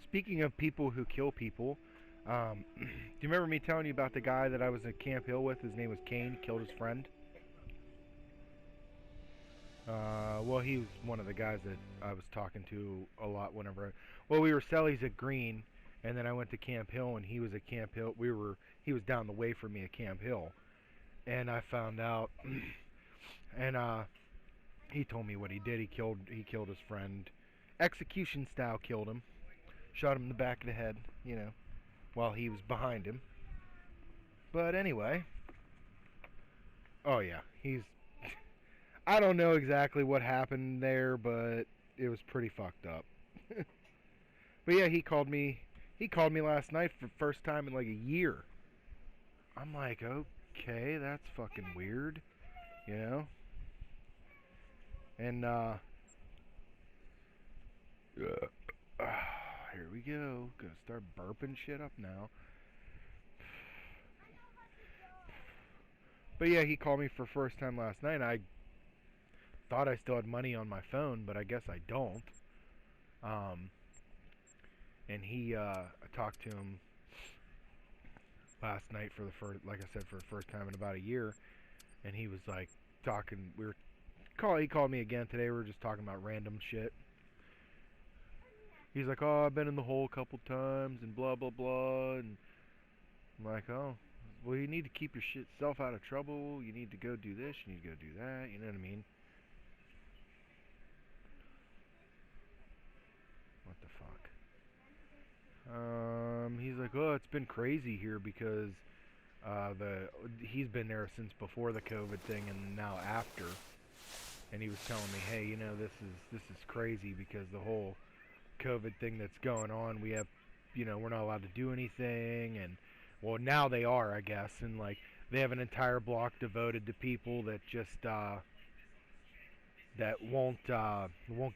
speaking of people who kill people, do you remember me telling you about the guy that I was at Camp Hill with? His name was Kane. He killed his friend. Well, he was one of the guys that I was talking to a lot whenever. Well, we were Sellies at Green, and then I went to Camp Hill, and he was at Camp Hill. He was down the way from me at Camp Hill, and I found out, and he told me what he did. He killed his friend, execution style. Killed him, shot him in the back of the head. While he was behind him. But anyway, oh yeah, he's. I don't know exactly what happened there, but it was pretty fucked up. But yeah, he called me. He called me last night for the first time in like a year. I'm like, okay, that's fucking weird, you know. And here we go. Gonna start burping shit up now. But yeah, he called me for first time last night. I thought I still had money on my phone, but I guess I don't. And I talked to him last night for the first, like I said, for the first time in about a year, and he was like talking. He called me again today. We were just talking about random shit. He's like, oh, I've been in the hole a couple times and blah blah blah, and I'm like, oh, well, you need to keep your self out of trouble. You need to go do this. You need to go do that. You know what I mean? What the fuck? He's like, oh, it's been crazy here because he's been there since before the COVID thing and now after. And he was telling me, hey, this is crazy because the whole COVID thing that's going on, we have, we're not allowed to do anything, and well, now they are, I guess, and like they have an entire block devoted to people that just that won't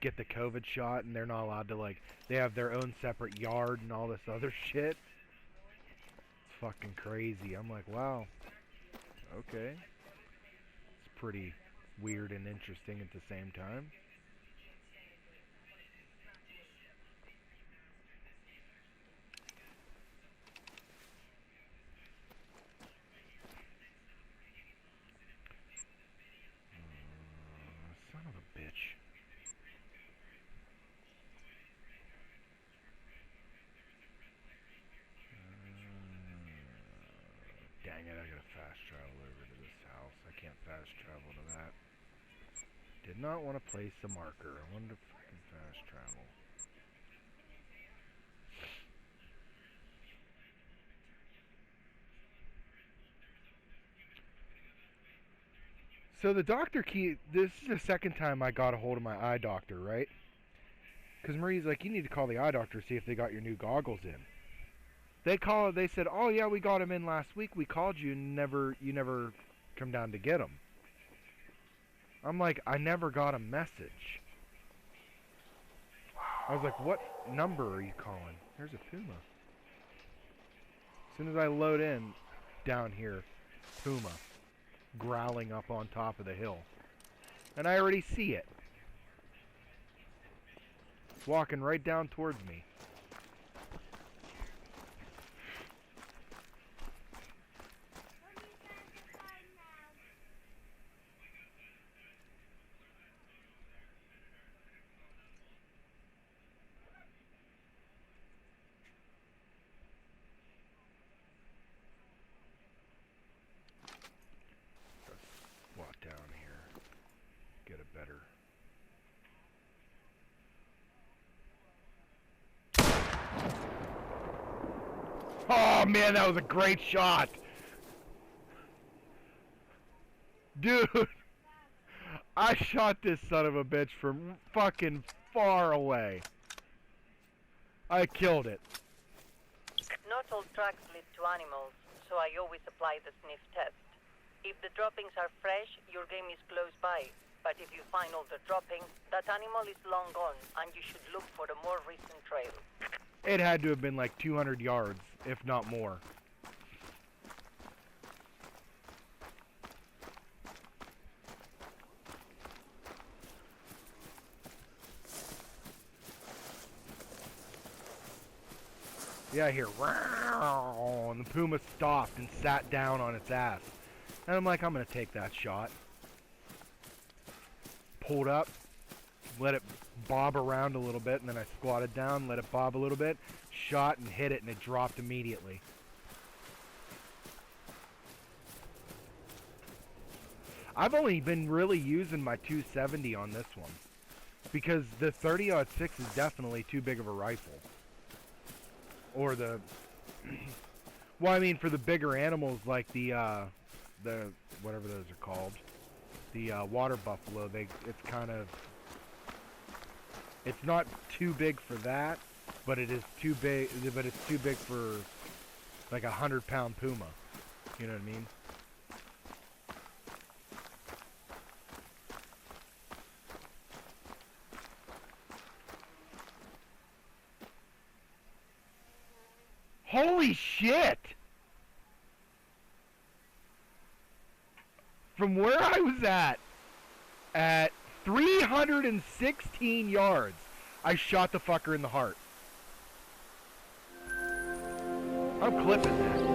get the COVID shot, and they're not allowed to, like, they have their own separate yard and all this other shit. It's fucking crazy. I'm like, wow, okay, it's pretty weird and interesting at the same time. Son of a bitch. Dang it, I gotta fast travel over to this house. I can't fast travel to that. Did not want to place a marker. I wanted to fucking fast travel. So the doctor key, this is the second time I got a hold of my eye doctor, right? Because Marie's like, you need to call the eye doctor, see if they got your new goggles in. They said, oh yeah, we got them in last week. We called you and you never come down to get them. I'm like, I never got a message. I was like, what number are you calling? There's a puma. As soon as I load in down here, puma growling up on top of the hill. And I already see it. It's walking right down towards me. Walk down here. Get a better. Oh man, that was a great shot. Dude, I shot this son of a bitch from fucking far away. I killed it. Not all tracks lead to animals, so I always apply the sniff test. If the droppings are fresh, your game is close by. But if you find all the droppings, that animal is long gone, and you should look for a more recent trail. It had to have been like 200 yards, if not more. Yeah, I hear, wow, and the puma stopped and sat down on its ass. And I'm like, I'm going to take that shot. Pulled up, let it bob around a little bit, and then I squatted down, let it bob a little bit, shot and hit it, and it dropped immediately. I've only been really using my 270 on this one, because the 30-06 is definitely too big of a rifle. Or the, well, I mean, for the bigger animals like the whatever those are called, the water buffalo, it's kind of, it's not too big for that, but it is too big, but it's too big for like 100-pound puma. You know what I mean? Holy shit! From where I was at 316 yards, I shot the fucker in the heart. I'm clipping that.